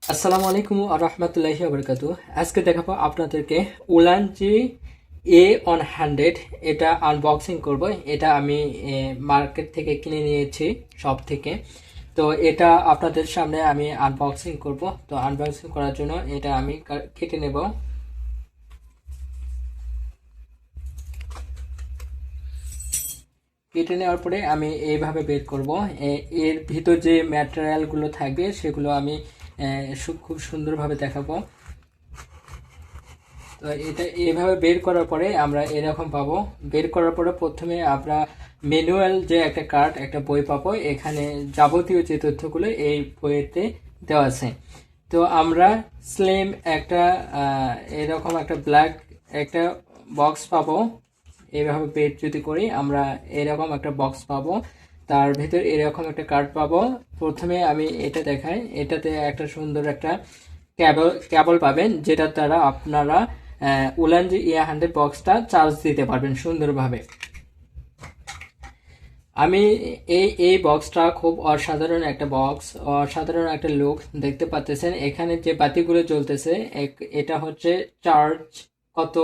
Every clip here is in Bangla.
আসসালামু আলাইকুম রহমতুল্লাহি বারকাতু। আজকে দেখাবো আপনাদেরকে উলানজি A100 এটা আনবক্সিং করব। এটা আমি মার্কেট থেকে কিনে নিয়েছি, সব থেকে। তো এটা আপনাদের সামনে আমি আনবক্সিং করব। তো আনবক্সিং করার জন্য এটা আমি কেটে নেব। কেটে নেওয়ার পরে আমি এইভাবে বের করব। এর ভিতর যে ম্যাটেরিয়ালগুলো থাকবে সেগুলো আমি খুব সুন্দরভাবে দেখাবো। তো এটা এভাবে বের করার পরে আমরা এরকম পাবো। বের করার পরে প্রথমে আমরা ম্যানুয়াল যে একটা কার্ড, একটা বই পাবো। এখানে যাবতীয় যে তথ্যগুলো এই বইয়েতে দেওয়া আছে। তো আমরা স্লিম একটা এরকম একটা ব্ল্যাক একটা বক্স পাবো। এইভাবে বের যদি করি আমরা এরকম একটা বক্স পাবো। তার ভিতর এরকম একটা কার্ড পাবো। প্রথমে আমি এটা দেখাই। এটাতে একটা সুন্দর একটা কেবল কেবল পাবেন, যেটার দ্বারা আপনারা উলান যে A100 বক্সটা চার্জ দিতে পারবেন সুন্দরভাবে। আমি এই বক্সটা খুব অসাধারণ একটা বক্স, অসাধারণ একটা লুক দেখতে পাচ্ছেন। এখানে যে বাতিগুলো জ্বলতেছে এটা হচ্ছে চার্জ কত।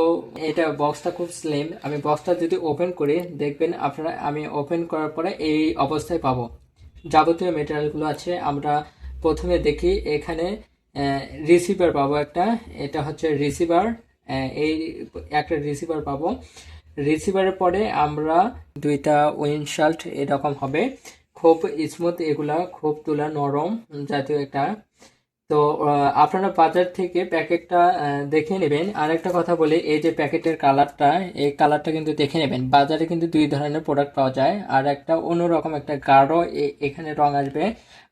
এটা বক্সটা খুব স্লিম। আমি বক্সটা যদি ওপেন করি দেখবেন আপনারা, আমি ওপেন করার পরে এই অবস্থায় পাবো। যাবতীয় মেটেরিয়ালগুলো আছে। আমরা প্রথমে দেখি এখানে রিসিভার পাবো একটা। এটা হচ্ছে রিসিভার। এই একটা রিসিভার পাবো। রিসিভারের পরে আমরা দুইটা উইন্ডশিল্ড এরকম হবে, খুব স্মুথ, এগুলা খুব তুলা নরম জাতীয় একটা। তো আপনারা বাজার থেকে প্যাকেটটা দেখে নেবেন। আরেকটা কথা বলি, এই যে প্যাকেটের কালারটা, এই কালারটা কিন্তু দেখে নেবেন। বাজারে কিন্তু দুই ধরনের প্রোডাক্ট পাওয়া যায়, আর একটা অন্যরকম একটা গাঢ় এখানে রং আসবে।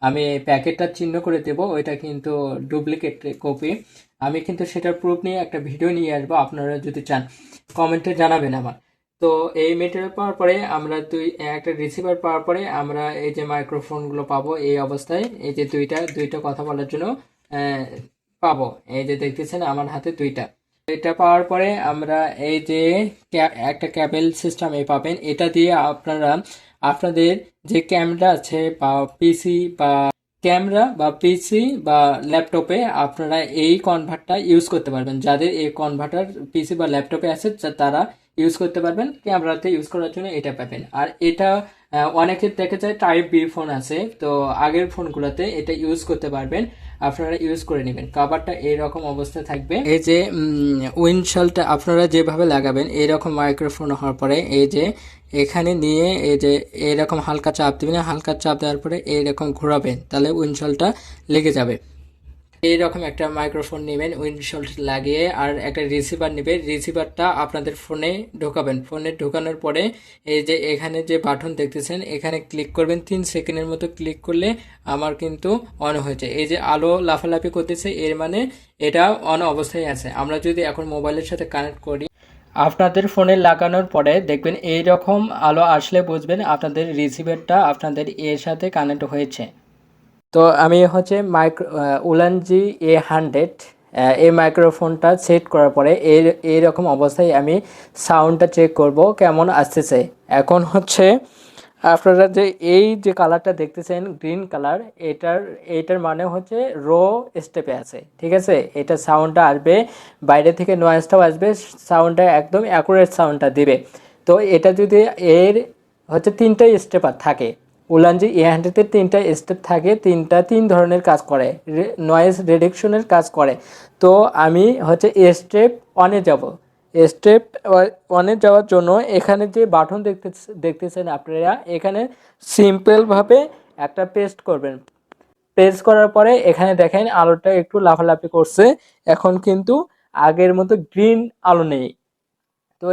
আমি প্যাকেটটা চিহ্ন করে দেব, ওইটা কিন্তু ডুপ্লিকেট কপি। আমি কিন্তু সেটার প্রুফ নিয়ে একটা ভিডিও নিয়ে আসবো, আপনারা যদি চান কমেন্টে জানাবেন আমার। তো এই মেটেরিয়াল পাওয়ার পরে আমরা একটা রিসিভার পাওয়ার পরে আমরা এই যে মাইক্রোফোনগুলো পাবো এই অবস্থায়। এই যে দুইটা দুইটা কথা বলার জন্য আহ, পাবো। এই যে দেখতেছেন আমার হাতে দুইটা। এটা পাওয়ার পরে আমরা এই যে একটা ক্যাবেল সিস্টেম পাবেন। এটা দিয়ে আপনারা আপনাদের যে ক্যামেরা আছে বা পিসি বা ল্যাপটপে আপনারা এই কনভার্টটা ইউজ করতে পারবেন। যাদের এই কনভার্টার পিসি বা ল্যাপটপে আছে তারা ইউজ করতে পারবেন। ক্যামেরাতে ইউজ করার জন্য এটা পাবেন। আর এটা অনেকের দেখা যায় টাইপ বি ফোন আছে, তো আগের ফোনগুলোতে এটা ইউজ করতে পারবেন। আপনারা ইউজ করে নেবেন। কাভারটা এইরকম অবস্থায় থাকবে। এই যে উইন্ডশিল্ডটা আপনারা যেভাবে লাগাবেন এইরকম মাইক্রোফোন হওয়ার পরে এই যে এখানে নিয়ে এই যে এরকম হালকা চাপ দিবেন। হালকা চাপ দেওয়ার পরে এইরকম ঘোরাবেন, তাহলে উইন্ডশিল্ডটা লেগে যাবে। এইরকম একটা মাইক্রোফোন নেবেন উইন্ডশিল্ড লাগিয়ে, আর একটা রিসিভার নেবেন। রিসিভারটা আপনাদের ফোনে ঢোকাবেন। ফোনে ঢোকানোর পরে এই যে এখানে যে বাটন দেখতেছেন এখানে ক্লিক করবেন। 3 সেকেন্ডের মতো ক্লিক করলে আমার কিন্তু অন হয়েছে। এই যে আলো লাফালাফি করতেছে, এর মানে এটা অন অবস্থায় আছে। আমরা যদি এখন মোবাইলের সাথে কানেক্ট করি, আপনাদের ফোনে লাগানোর পরে দেখবেন এই রকম আলো আসলে বুঝবেন আপনাদের রিসিভারটা আপনাদের এর সাথে কানেক্ট হয়েছে। তো আমি হচ্ছে উলানজি A100 এই মাইক্রোফোনটা সেট করার পরে এইরকম অবস্থায় আমি সাউন্ডটা চেক করব কেমন আসতেছে। এখন হচ্ছে আপনারা যে এই যে কালারটা দেখতেছেন গ্রিন কালার, এটার মানে হচ্ছে রো স্টেপে আছে, ঠিক আছে। এটা সাউন্ডটা আসবে, বাইরে থেকে নয়েজটাও আসবে, সাউন্ডটা একদম অ্যাকুরেট সাউন্ডটা দিবে। তো এটা যদি এর হচ্ছে 3টা স্টেপ থাকে। উলানজি A100 3টা স্টেপ থাকে, তিন ধরনের কাজ করে, নয়েজ রিডাকশনের কাজ করে। তো আমি হচ্ছে স্টেপ ওয়ানে যাব। স্টেপ ওয়ানে যাওয়ার জন্য এখানে যে বাটন দেখতেছেন আপনারা, এখানে সিম্পলভাবে একটা পেস্ট করবেন। পেস্ট করার পরে এখানে দেখেন আলোটা একটু লাফালাফি করছে। এখন কিন্তু আগের মতো গ্রিন আলো নেই। তো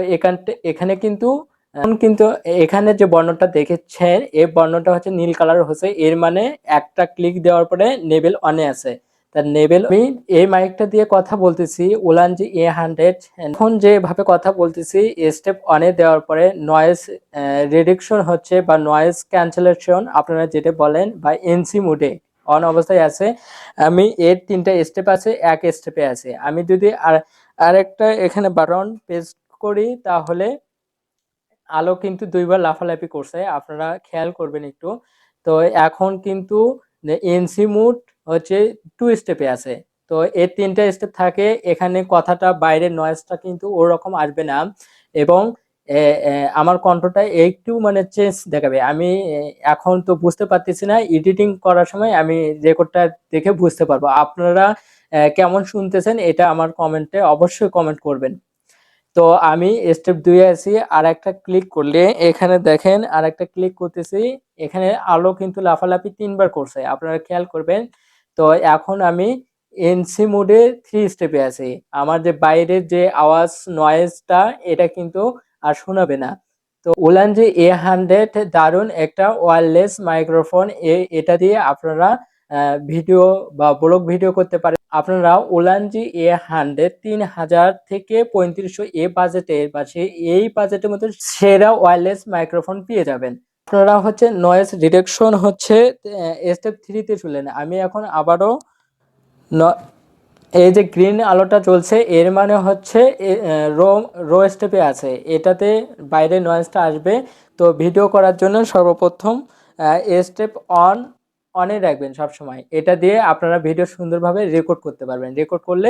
এখানে কিন্তু এখন কিন্তু এখানে যে বর্ণটা দেখেছেন এই বর্ণটা হচ্ছে নীল কালার হচ্ছে। এর মানে একটা ক্লিক দেওয়ার পরে নেবেল অনে আছে। তার নেবেল আমি এই মাইকটা দিয়ে কথা বলতেছি উলানজি A100। এখন যেভাবে কথা বলতেছি স্টেপ অনে দেওয়ার পরে নয়েজ রিডাকশন হচ্ছে বা নয়েজ ক্যান্সেলেশন আপনারা যেটা বলেন, বা এনসি মোডে অন অবস্থায় আছে। আমি এর 3টা স্টেপ আছে, এক স্টেপে আছে। আমি যদি আরেকটা এখানে বাটন পেস্ট করি তাহলে আলো কিন্তু দুইবার লাফালাফি করছে, আপনারা খেয়াল করবেন একটু। তো এখন কিন্তু এনসি মুড হচ্ছে 2 স্টেপে আছে। তো এর 3টা স্টেপ থাকে, এখানে কথাটা বাইরের নয়েজটা কিন্তু ওরকম আসবে না, এবং আমার কণ্ঠটা একটু মানে চেঞ্জ দেখাবে। আমি এখন তো বুঝতে পারতেছি না, এডিটিং করার সময় আমি রেকর্ডটা দেখে বুঝতে পারবো। আপনারা কেমন শুনতেছেন এটা আমার কমেন্টে অবশ্যই কমেন্ট করবেন। তো আমি স্টেপ 2-এ আছি, আর একটা ক্লিক করলে এখানে দেখেন, আর একটা ক্লিক করতেছি, এখানে আলো কিন্তু লাফালাফি 3বার করছে, আপনারা খেয়াল করবেন। তো এখন আমি এনসি মোডে 3 স্টেপে আছি, আমার যে বাইরের যে আওয়াজ নয়েজটা এটা কিন্তু আর শোনাবে না। তো উলানজি A100 দারুণ একটা ওয়্যারলেস মাইক্রোফোন, এটা দিয়ে আপনারা ভিডিও বা ব্লগ ভিডিও করতে পারেন। আপনারা উলানজি A100 3000 থেকে 3500 এ বাজেটের বা এই বাজেটের মধ্যে সেরা ওয়্যারলেস মাইক্রোফোন পেয়ে যাবেন। আপনারা হচ্ছে নয়েজ রিডাকশন হচ্ছে স্টেপ 3-তে চলেন। আমি এখন আবারও এই যে গ্রিন আলোটা জ্বলছে এর মানে হচ্ছে রো রো স্টেপে আছে, এটাতে বাইরে নয়েজটা আসবে। তো ভিডিও করার জন্য সর্বপ্রথম স্টেপ অনে রাখবেন সব সময়, এটা দিয়ে আপনারা ভিডিও সুন্দরভাবে রেকর্ড করতে পারবেন। রেকর্ড করলে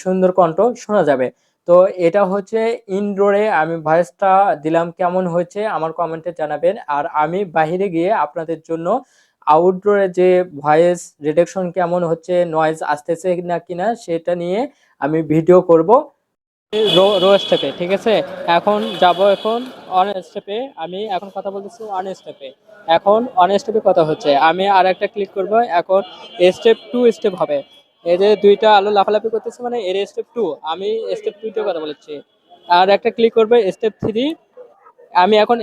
সুন্দর কণ্ঠ শোনা যাবে। তো এটা হচ্ছে ইনডোরে আমি ভয়েসটা দিলাম, কেমন হয়েছে আমার কমেন্টে জানাবেন। আর আমি বাইরে গিয়ে আপনাদের জন্য আউটডোরে যে ভয়েস রিডাকশন কেমন হচ্ছে, নয়েজ আসতেছে কিনা সেটা নিয়ে আমি ভিডিও করব রো রো স্টেপে, ঠিক আছে। এখন যাব, এখন অন স্টেপে, আমি এখন কথা বলতেছি অন স্টেপে। এখন অন স্টেপে কথা হচ্ছে, আমি আর একটা ক্লিক করব, এখন স্টেপ হবে। এই যে 2টা আলো লাফালাফি করতেছে মানে এর স্টেপ 2, আমি স্টেপ 2তে কথা বলছি। আর একটা ক্লিক করবে স্টেপ 3, আমি এখন